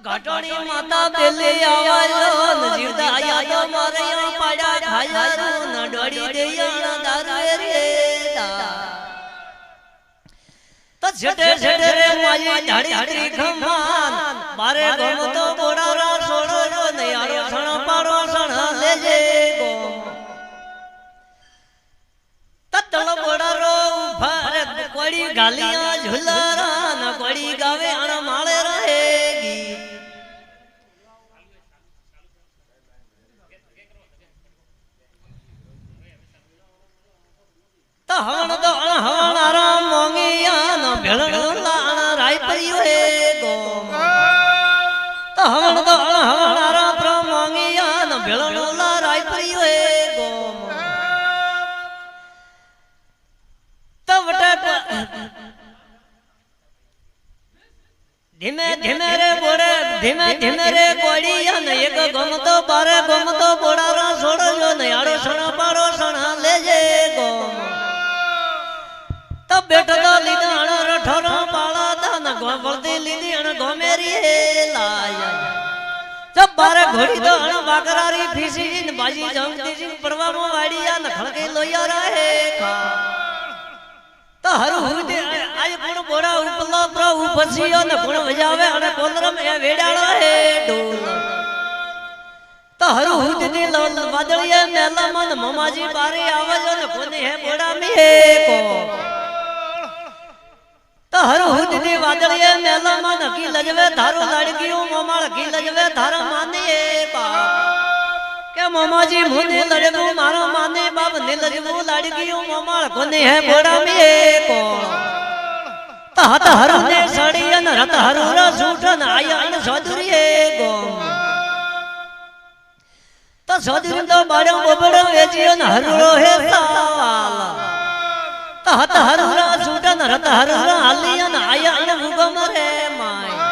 ઘટણી માતા પેલે આવાયો ન જીવતા આયા તો મારે પાડા ખાયા ન ડોડી દેયા દારૂ રે તો છેટે છેટે રે મારી ધાડી ધાડી ખમાન મારે ગમ તો બોડારા છોડો ન યારો સણ પાડો સણ લેજે ગો તતળ બોડારો ઉભા રે કોડી ગાલિયા ઝુલારા ન કોડી ગાવે અણ માળે રહેગી હવણ તો હવણારા મોંગિયા ન ભેળણ લાણ રાય પડ્યો હે ગોમ તો હવણ તો હવણારા પ્ર મોંગિયા ન ભેળણ લા રાય પડ્યો હે ગોમ તો વટે ધીમે ધીમે રે બોડે ધીમે ધીમે રે કોડિયા ન એક ગમ તો બારે ગમ તો બોડારા છોડજો ન આડો સણ પાડો સણ લેજે ગોમ તો બેઠો તો લીધા અણ રઠોરો પાળા દાન ગોવળતી લીધી અણ ગોમેરી હે લાયા જબ બારે ઘોડી તો અણ વાકરારી ફીસી ન બાજી જંગતી જીન પડવામાં વાડીયા ન ખળકે લોયા રહે ખા તો હરુ હુદે આજ કોણ બોડા ઉપલો પ્ર ઉપસીયો ન કોણ વજાવે અણ કોલરમ એ વેડાળો હે ઢોલ તો હરુ હુદે ની લલ વાદળીએ મેલા મન મમાજી બારે આવજો ન કોને હે બોડા મી હે કો તો હરુ હુદની વાદળીએ મેલા માં નકી લજવે ધારો લાડકીઓ મોમાળ કી લજવે ધારા માને બાપ કે મોમાજી મુને લડવું મારો માને બાપ ને લજવું લાડકીઓ મોમાળ કોને હે બોડા મે કો તો હત હરુ ને સડી ન રત હરુ ર સૂઠન આયણ સોદરીએ ગો તો સોદરી તો બાડો બોબડો વેચીઓ ન હરુ હે સાવાલા હત હરુરા સૂટન રત હરુરા હાલિયન આયન ઉગમ રે માય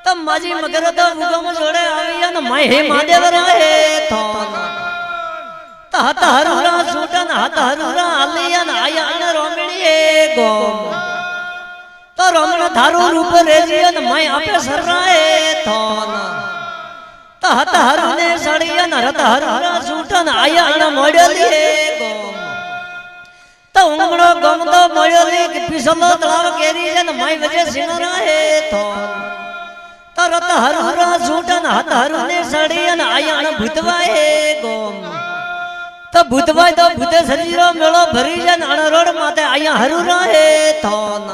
તમ માજી મગર તો ઉગમ જોડે આવિયન માય હે મહાદેવ રહે થોન હત હરુરા સૂટન હત હરુરા હાલિયન આયન રોમણીએ ગોમ તો રોમણ થારું રૂપ રેજીયન માય આપે સરાએ થોન હત હરુને સળિયન રત હરુરા સૂટન આયન મોડલીએ ગોમ તો ઉંગણો ગમતો મળ્યો કે પીસલો તળાવ કેરી છે ને માય વજે સિંગરા હે થોન તો રત હરુરા સૂટન હત હરુને સડી અને આયણ ભૂતવાય હે ગોમ તો ભૂતવાય તો ભૂતે શરીરો મેળો ભરી છે ને અણ રોડ માથે આયા હરુરા હે થોન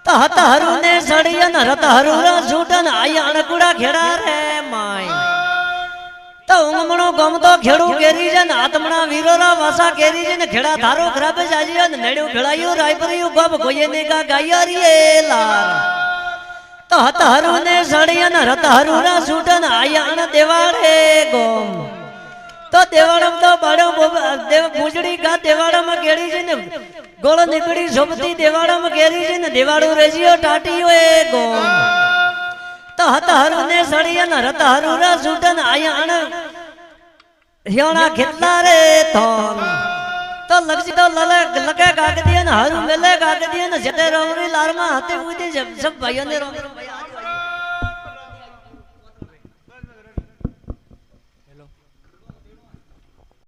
તો હત હરુને સડી અને રત હરુરા સૂટન આયણ કુડા ખેડા રે માય તો ઉંગમણો ગમતો ખેડું કેરી છે ને આત્મણા વીરોરા વાસા કેરી છે ને ખેડા ધારો ખરાબ જાજી ને નેડ્યું ખેડાયું રાયપરિયું ગોબ ગોયે ને ગા ગાયરી એ લાર તો હત હરુ ને સડી ને રત હરુરા સૂટન આયણ દેવાડે ગોમ તો દેવાડમ તો બાડો દેવ પૂજડી ગા દેવાડામાં કેરી છે ને ગોળ નીકળી સોબતી દેવાડામાં કેરી છે ને દેવાડું રેજીયો ટાટીયો એ ગોમ તો હત હરુ ને સડી ને રત હરુરા સૂટન આયણ હિયોણા ખેતલા રે થોન તો લગજી તો લગે ગાગદીએ ને હરુ મેલે ગાગદીએ ને જતે રોમરી લારમાં હાથે ઉડી સબ ભાઈઓ ને રોમ